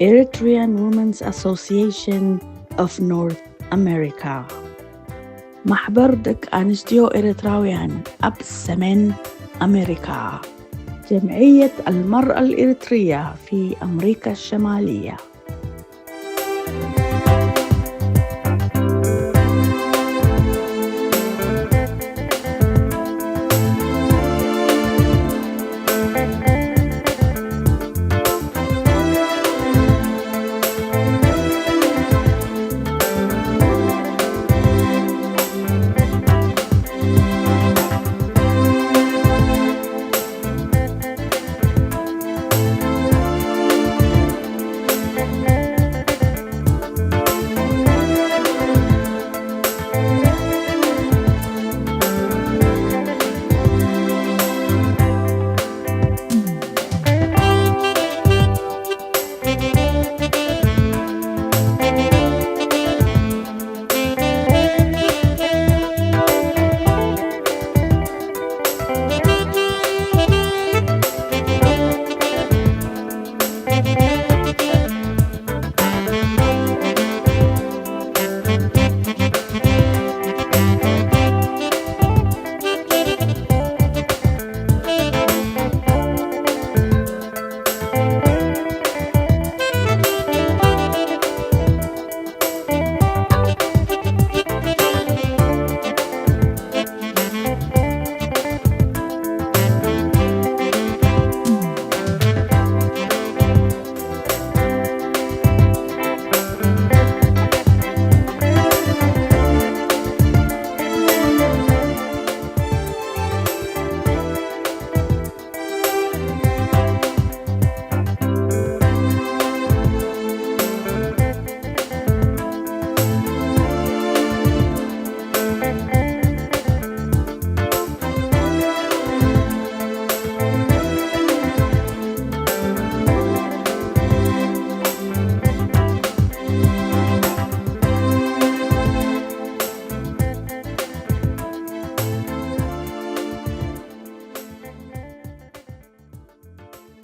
Eritrean Women's Association of North America. محبردك أنشتيو إريتراويان أبسمن أمريكا. جمعية المرأة الإريترية في أمريكا الشمالية.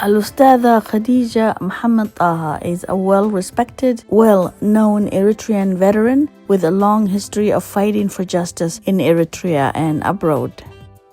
الأستاذة خديجة محمد طه is a well-respected, well-known Eritrean veteran with a long history of fighting for justice in Eritrea and abroad.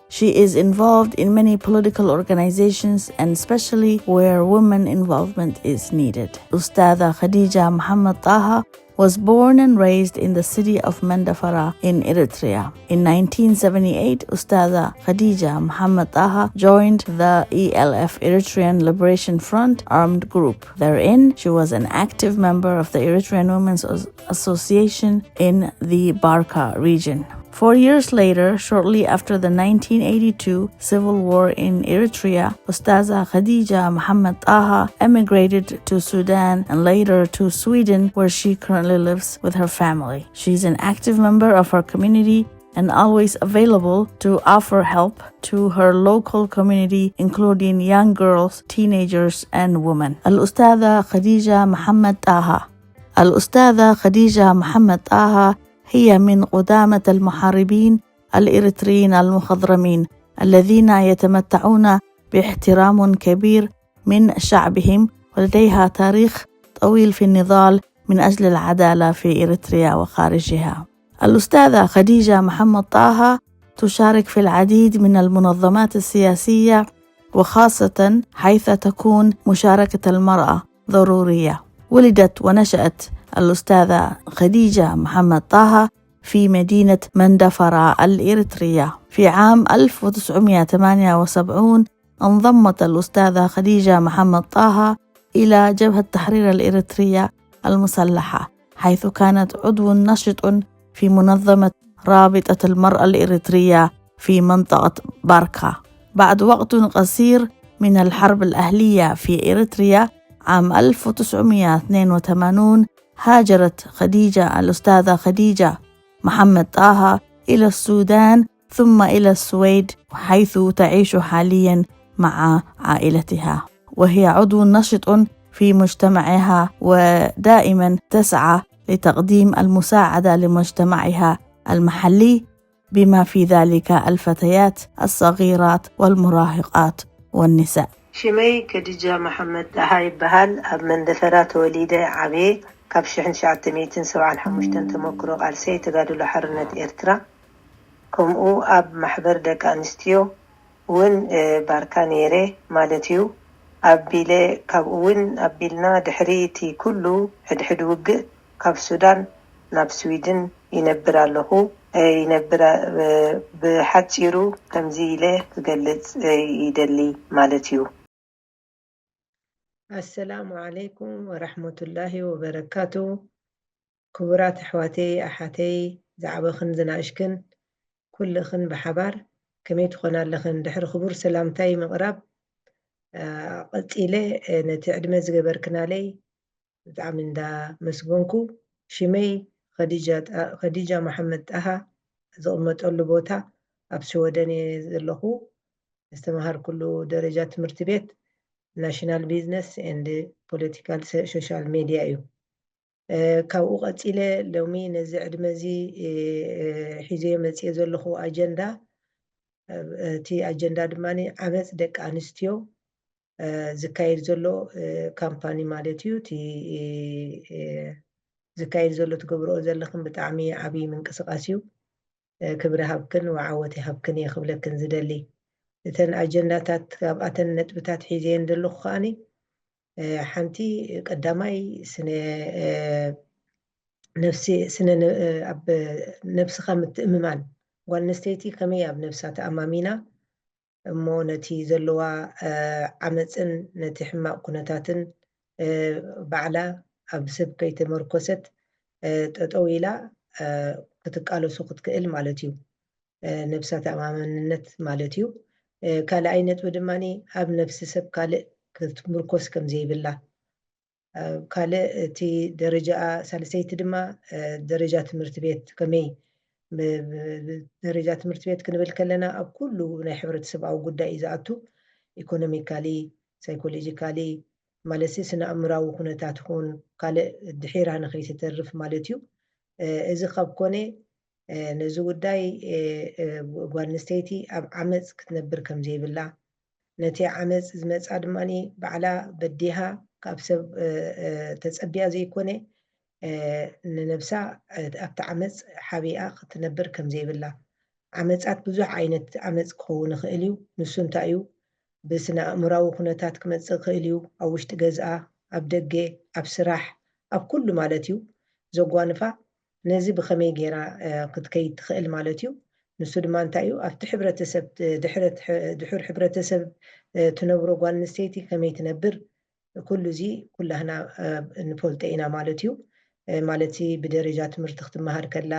She is involved in many political organizations and especially where women involvement is needed. Ustadha Khadija Muhammad Taha was born and raised in the city of Mandafara in Eritrea. In 1978, Ustadha Khadija Muhammad Taha joined the ELF Eritrean Liberation Front armed group. Therein, she was an active member of the Eritrean Women's Association in the Barka region. 4 years later, shortly after the 1982 civil war in Eritrea, Ustadha Khadija Muhammad Taha emigrated to Sudan and later to Sweden, where she currently lives with her family. She's an active member of her community and always available to offer help to her local community, including young girls, teenagers, and women. Al-Ustadha Khadija Muhammad Taha. Al-Ustadha Khadija Muhammad Taha هي من قدامى المحاربين الإريتريين المخضرمين الذين يتمتعون باحترام كبير من شعبهم ولديها تاريخ طويل في النضال من أجل العدالة في إريتريا وخارجها. الأستاذة خديجة محمد طه تشارك في العديد من المنظمات السياسية وخاصة حيث تكون مشاركة المرأة ضرورية. ولدت ونشأت الأستاذة خديجة محمد طه في مدينة مندفرة الإريترية. في عام 1978 انضمت الأستاذة خديجة محمد طه إلى جبهة تحرير الإريترية المسلحة، حيث كانت عضو نشط في منظمة رابطة المرأة الإريترية في منطقة باركا. بعد وقت قصير من الحرب الأهلية في إريتريا عام 1982 هاجرت الأستاذة خديجة محمد طه إلى السودان ثم إلى السويد، حيث تعيش حالياً مع عائلتها، وهي عضو نشط في مجتمعها ودائماً تسعى لتقديم المساعدة لمجتمعها المحلي بما في ذلك الفتيات الصغيرات والمراهقات والنساء. ሽመይ ከዲጃ መሐመድ ጣሃይ በሃል ኣብ መንደፈራ ተወሊደ ዓብየ ካብ 1975 ተመክሮ ቃልሰይ ተጋድሎ ሓርነት ኤርትራ ከምኡ ኣብ ማሕበር ደቂ ኣንስትዮ እውን ባርካ ነይረ ማለት እዩ ኣቢለ ካብኡ እውን ኣቢልና ድሕሪ እቲ ኩሉ ሕድሕድ ውግእ ካብ ሱዳን ናብ ስዊድን ይነብር ኣለኹ ይነብር ብሓፂሩ ከምዚ ኢለ ክገልጽ ይደሊ ማለት እዩ السلام عليكم ورحمة الله وبركاته كبرات أحواتي أحاتي زعبخن زناشكن كل خن بحبار كميت خنا لخن دحر خبر سلامتاي مغرب قلت إلي نتعد مزقبر كنالي زعمن دا مسجونكو شمي خديجة محمد أها زغمت أولبوتا أبسودني زلخو استمهر كله درجات مرتبات ናሽናል ቢዝነስ ኤንድ ፖለቲካል ሶሻል ሚድያ እዩ ካብኡ ቀፂለ ሎሚ ነዚ ዕድመ እዚ ሒዘ መፅየ ዘለኹ ኣጀንዳ እቲ ኣጀንዳ ድማ ዓመፅ ደቂ ኣንስትዮ ዝካየድ ዘሎ ካምፓኒ ማለት እዩ እቲ ዝካየድ ዘሎ ትገብርኦ ዘለኹም ብጣዕሚ ዓብይ ምንቅስቃስ እዩ ክብሪ ሃብክን ወዓወት ሃብክን የኽብለክን ዝደሊ እተን ኣጀንዳታት ካብኣተን ነጥብታት ሒዘን ዘለኹ ከዓኒ ሓንቲ ቀዳማይ ስነ ኣብ ነብስኻ ምትእምማን ጓል ኣንስተይቲ ከመይ ኣብ ነብሳ ተኣማሚና እሞ ነቲ ዘለዋ ዓመፅን ነቲ ሕማቅ ኩነታትን ባዕላ ኣብ ሰብ ከይተመርኮሰት ጠጠው ኢላ ክትቃለሱ ክትክእል ማለት እዩ ነብሳ ተኣማንነት ማለት እዩ ካልኣይ ነጥቢ ድማኒ ኣብ ነፍሲ ሰብ ካልእ ክትምርኮስ ከም ዘይብላ ካልእ እቲ ደረጃ ሳልሰይቲ ድማ ደረጃ ትምህርቲ ቤት ከመይ ደረጃ ትምህርቲ ቤት ክንብል ከለና ኣብ ኩሉ ናይ ሕብረተሰባዊ ጉዳይ እዩ ዝኣቱ ኢኮኖሚካሊ ሳይኮሎጂካሊ ማለት ስነ ኣእምራዊ ኩነታት ይኹን ካልእ ድሒራ ንከይትተርፍ ማለት እዩ እዚ ካብ ኮነ ነዚ ጉዳይ ጓል ኣንስተይቲ ኣብ ዓመፅ ክትነብር ከም ዘይብላ ነቲ ዓመፅ ዝመፃ ድማኒ ባዕላ በዲሃ ካብ ሰብ ተፀቢያ ዘይኮነ ንነብሳ ኣብቲ ዓመፅ ሓቢኣ ክትነብር ከም ዘይብላ ዓመፃት ብዙሕ ዓይነት ዓመፅ ክኸውን ይኽእል እዩ ንሱ እንታይ እዩ ብስነ ኣእምራዊ ኩነታት ክመፅእ ይኽእል እዩ ኣብ ውሽጢ ገዝኣ ኣብ ደገ ኣብ ስራሕ ኣብ ኩሉ ማለት እዩ ዘጓንፋ ነዚ ብከመይ ጌራ ክትከይድ ትኽእል ማለት እዩ ንሱ ድማ እንታይ እዩ ኣብቲ ሕብረተሰብ ድሕር ሕብረተሰብ ትነብሮ ጓል ኣንስተይቲ ከመይ ትነብር ኩሉ እዚ ኩላህና ንፈልጦ ኢና ማለት እዩ ማለት ብደረጃ ትምህርቲ ክትመሃር ከላ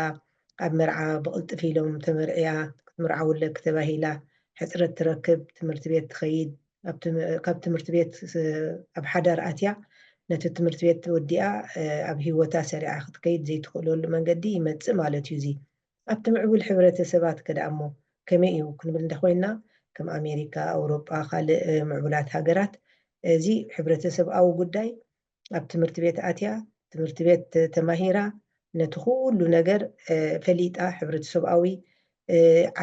ኣብ መርዓ ብቅልጥፍ ኢሎም ተመርዕያ ክትምርዓውለክ ተባሂላ ሕፅረት ትረክብ ትምህርቲ ቤት ትኸይድ ካብ ትምህርቲ ቤት ኣብ ሓዳር ኣትያ ነቲ ትምህርቲ ቤት ወዲኣ ኣብ ሂወታ ሰሪዓ ክትከይድ ዘይትኽእለሉ መንገዲ ይመፅእ ማለት እዩ እዚ ኣብቲ ምዕቡል ሕብረተሰባት ከደኣሞ ከመይ እዩ ክንብል እንተኮይና ከም ኣሜሪካ ኣውሮጳ ካልእ ምዕቡላት ሃገራት እዚ ሕብረተሰባዊ ጉዳይ ኣብ ትምህርቲ ቤት ኣትያ ትምህርቲ ቤት ተማሂራ ነቲ ኩሉ ነገር ፈሊጣ ሕብረተሰባዊ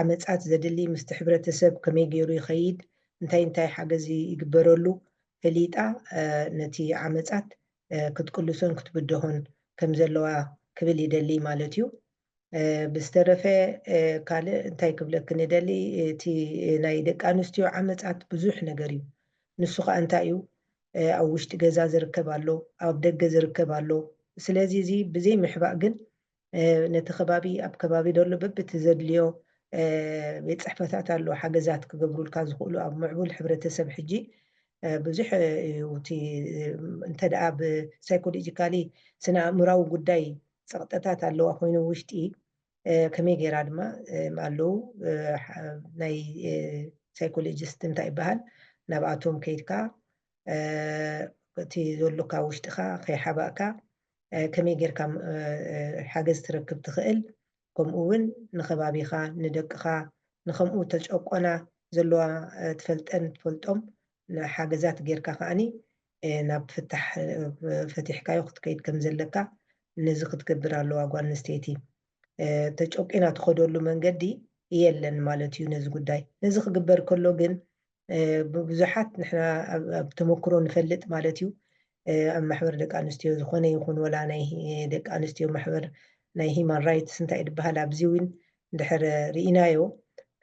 ዓመፃት ዘድሊ ምስቲ ሕብረተሰብ ከመይ ገይሩ ይኸይድ እንታይ ሓገዝ ይግበረሉ ፈሊጣ ነቲ ዓመፃት ክትቅልሶን ክትብድሆን ከም ዘለዋ ክብል ይደሊ ማለት እዩ ብዝተረፈ ካልእ እንታይ ክብለክን ይደሊ እቲ ናይ ደቂ ኣንስትዮ ዓመፃት ብዙሕ ነገር እዩ ንሱ ከዓ እንታይ እዩ ኣብ ውሽጢ ገዛ ዝርከብ ኣሎ ኣብ ደገ ዝርከብ ኣሎ ስለዚ እዚ ብዘይ ምሕባእ ግን ነቲ ከባቢ ኣብ ከባቢ ደሎ በብቲ ዘድልዮ ቤት ፅሕፈታት ኣሎ ሓገዛት ክገብሩልካ ዝኽእሉ ኣብ ምዕቡል ሕብረተሰብ ሕጂ ብዙሕ እቲ እንተደኣ ብሳይኮሎጂካሊ ስነ ኣእምራዊ ጉዳይ ፀቕጠታት ኣለዋ ኮይኑ ውሽጢ ከመይ ጌራ ድማ ኣለው ናይ ሳይኮሎጂስት እንታይ ይበሃል ናብኣቶም ከይድካ እቲ ዘሎካ ውሽጢኻ ከይሓባእካ ከመይ ጌርካ ሓገዝ ትረክብ ትኽእል ከምኡ እውን ንኸባቢኻ ንደቅኻ ንከምኡ ተጨቆና ዘለዋ ትፈልጠን ትፈልጦም ሓገዛት ጌርካ ከዓኒ ናብ ፍታሕ ፈቲሕካዮ ክትከይድ ከም ዘለካ ነዚ ክትገብር ኣለዋ ጓል ኣንስተይቲ ተጨቂና ትኸደሉ መንገዲ የለን ማለት እዩ ነዚ ጉዳይ ነዚ ክግበር ከሎ ግን ብብዙሓት ንሕና ኣብ ተመክሮ ንፈልጥ ማለት እዩ ኣብ ማሕበር ደቂ ኣንስትዮ ዝኾነ ይኹን ወላ ናይ ደቂ ኣንስትዮ ማሕበር ናይ ሂማን ራይትስ እንታይ ድበሃል ኣብዚ እውን እንድሕር ርኢናዮ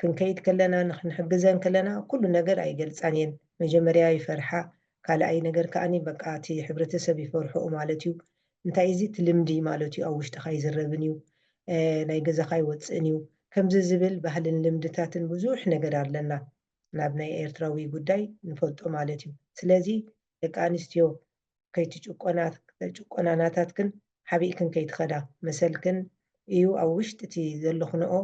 ክንከይድ ከለና ንክንሕግዘን ከለና ኩሉ ነገር ኣይገልፃን እየን መጀመርያ ይፈርሓ ካልኣይ ነገር ከዓኒ በቃ እቲ ሕብረተሰብ ይፈርሕኡ ማለት እዩ እንታይ እዚ እቲ ልምዲ ማለት እዩ ኣብ ውሽጥኻ ይዝረብን እዩ ናይ ገዛኻ ይወፅእን እዩ ከምዚ ዝብል ባህልን ልምድታትን ብዙሕ ነገር ኣለና ናብ ናይ ኤርትራዊ ጉዳይ ንፈልጦ ማለት እዩ ስለዚ ደቂ ኣንስትዮ ከይትጭቆናናታትክን ሓቢእክን ከይትኸዳ መሰልክን እዩ ኣብ ውሽጢ እቲ ዘለኽንኦ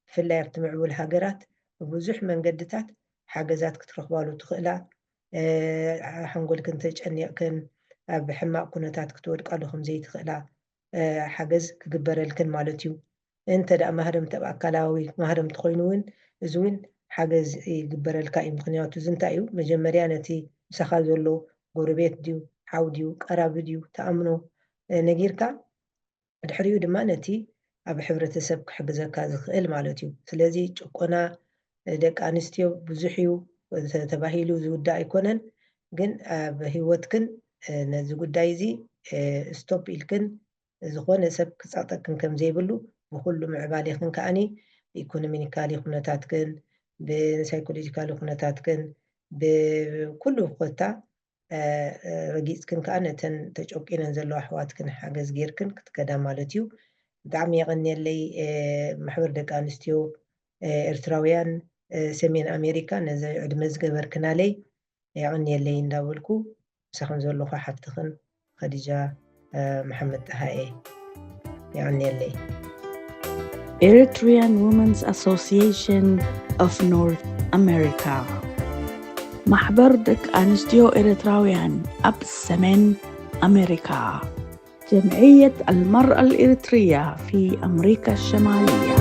ብፍላይ ኣብቲ ምዕቡል ሃገራት ብብዙሕ መንገድታት ሓገዛት ክትረኽባሉ ትኽእላ ሓንጎልክን ተጨኒቕክን ኣብ ሕማቕ ኩነታት ክትወድቃሉ ከምዘይትኽእላ ሓገዝ ክግበረልክን ማለት እዩ እንተ ደኣ ማህረምቲ ኣብ ኣካላዊ ማህረምቲ ኮይኑ እውን እዚ እውን ሓገዝ ይግበረልካ እዩ ምክንያቱ እዚ እንታይ እዩ መጀመርያ ነቲ ምሳኻ ዘሎ ጎረቤት ድዩ ሓው ድዩ ቀራቢ ድዩ ተኣምኖ ነጊርካ ድሕሪኡ ድማ ነቲ ኣብ ሕብረተሰብ ክሕግዘካ ዝኽእል ማለት እዩ ስለዚ ጭቆና ደቂ ኣንስትዮ ብዙሕ እዩ ተባሂሉ ዝውዳእ ኣይኮነን ግን ኣብ ሂወትክን ነዚ ጉዳይ እዚ ስቶፕ ኢልክን ዝኾነ ሰብ ክፀቕጠክን ከም ዘይብሉ ብኩሉ ምዕባሌኽን ከዓኒ ብኢኮኖሚካሊ ኩነታትክን ብሳይኮሎጂካሊ ኩነታትክን ብኩሉ ኮታ ረጊፅክን ከዓ ነተን ተጨቂነን ዘለዋ ኣሕዋትክን ሓገዝ ጌርክን ክትከዳ ማለት እዩ ብጣዕሚ የቀኒየለይ ማሕበር ደቂ ኣንስትዮ ኤርትራውያን ሰሜን ኣሜሪካ ነዚ ዕድመ ዝገበርክናለይ የቀኒየለይ እንዳበልኩ ንሳኹም ዘለኹ ሓፍትኽን ኸዲጃ መሐመድ ጣሃኤ የቀኒየለይ Eritrean Women's Association of North America ማሕበር ደቂ ኣንስትዮ ኤርትራውያን ኣብ ሰሜን أمريكا جمعية المرأة الإريترية في أمريكا الشمالية